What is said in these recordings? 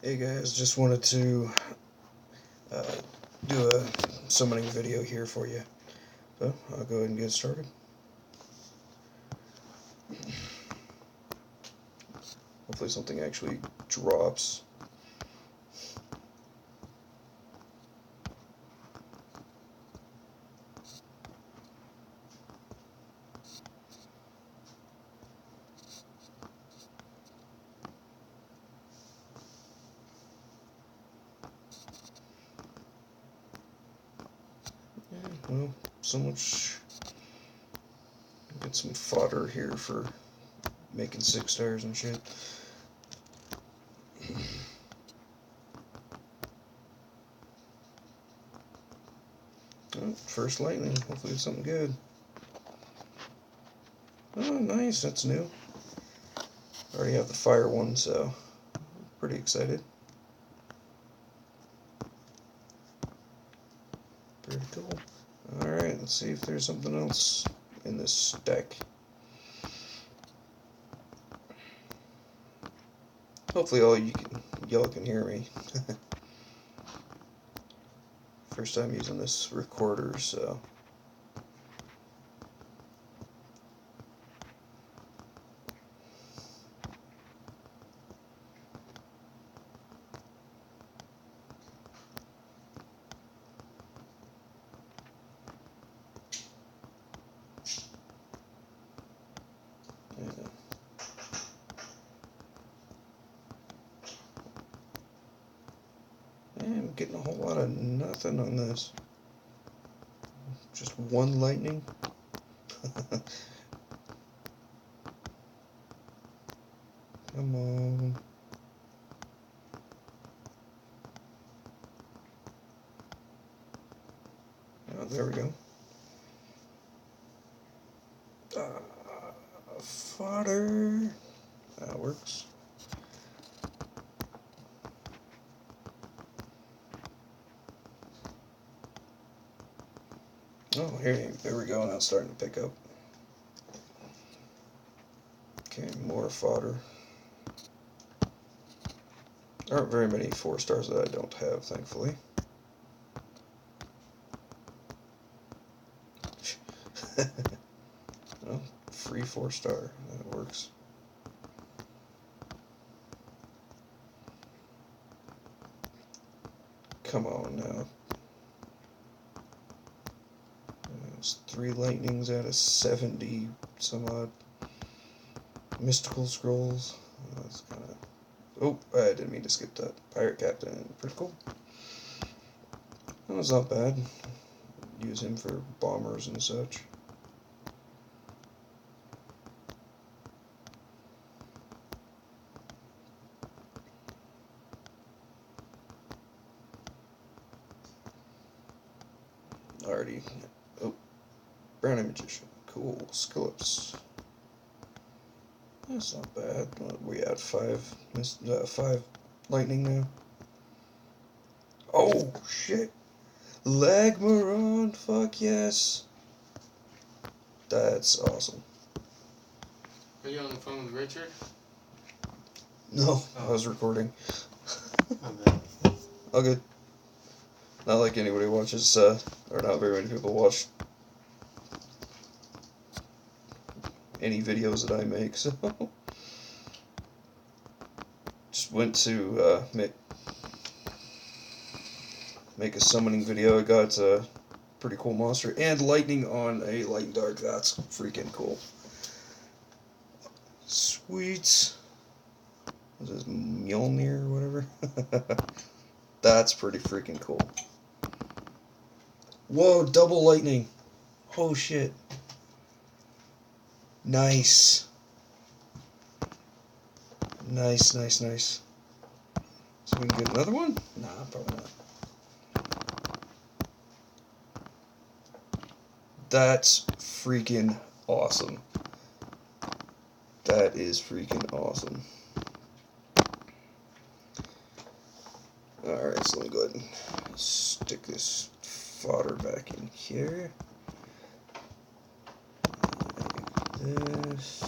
Hey guys, just wanted to do a summoning video here for you. So, I'll go ahead and get started. Hopefully something actually drops. Yeah, well, so much. Get some fodder here for making 6 stars and shit. Oh, first lightning. Hopefully it's something good. Oh, nice. That's new. I already have the fire one, so pretty excited. Pretty cool. Alright, let's see if there's something else in this deck. Hopefully y'all can hear me. First time using this recorder, so yeah. I'm getting a whole lot of nothing on this. Just one lightning. Come on. Oh, there we go. Fodder. That works. Oh, there we go. Now it's starting to pick up. Okay, more fodder. There aren't very many 4 stars that I don't have, thankfully. Well, free 4 star. That works. Come on now. There's 3 lightnings out of 70 some odd mystical scrolls. That's kind of... Oh, I didn't mean to skip that. Pirate Captain. Pretty cool. That was not bad. Use him for bombers and such. Already. Oh, Brownie Magician. Cool. Skillups. That's not bad. We at 5 lightning now. Oh, shit. Lagmaron. Fuck yes. That's awesome. Are you on the phone with Richard? No, I was recording. My bad. All good. Not like anybody watches, or not very many people watch any videos that I make, so just went to make a summoning video. I got a pretty cool monster and lightning on a light and dark. That's freaking cool. Sweet. What is this, Mjolnir or whatever? That's pretty freaking cool. Whoa, double lightning. Oh shit. Nice. Nice, nice, nice. So we can get another one? Nah, probably not. That's freaking awesome. That is freaking awesome. Alright, so let me go ahead and stick this fodder back in here. Like this.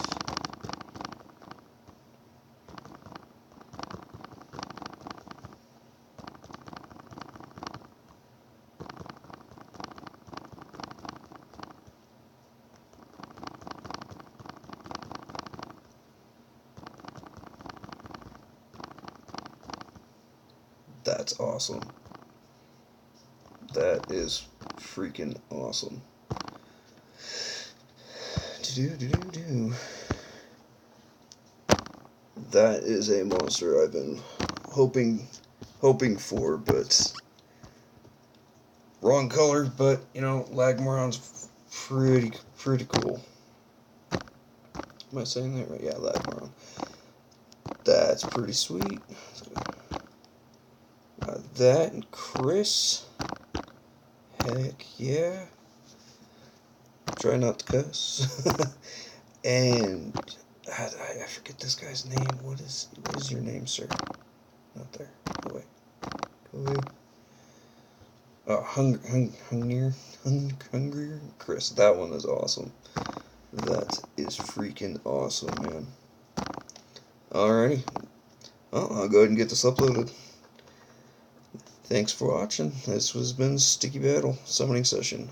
That's awesome. That is freaking awesome. Do. That is a monster I've been hoping for, but wrong color. But you know, Lagmaron's pretty cool. Am I saying that right? Yeah, Lagmaron. That's pretty sweet. That and Chris. Heck yeah. Try not to cuss. And I forget this guy's name. What is your name, sir? Not there. Go away. Hungrier. Chris. That one is awesome. That is freaking awesome, man. Alrighty. Well, I'll go ahead and get this uploaded. Thanks for watching. This has been Sticky Battle Summoning Session.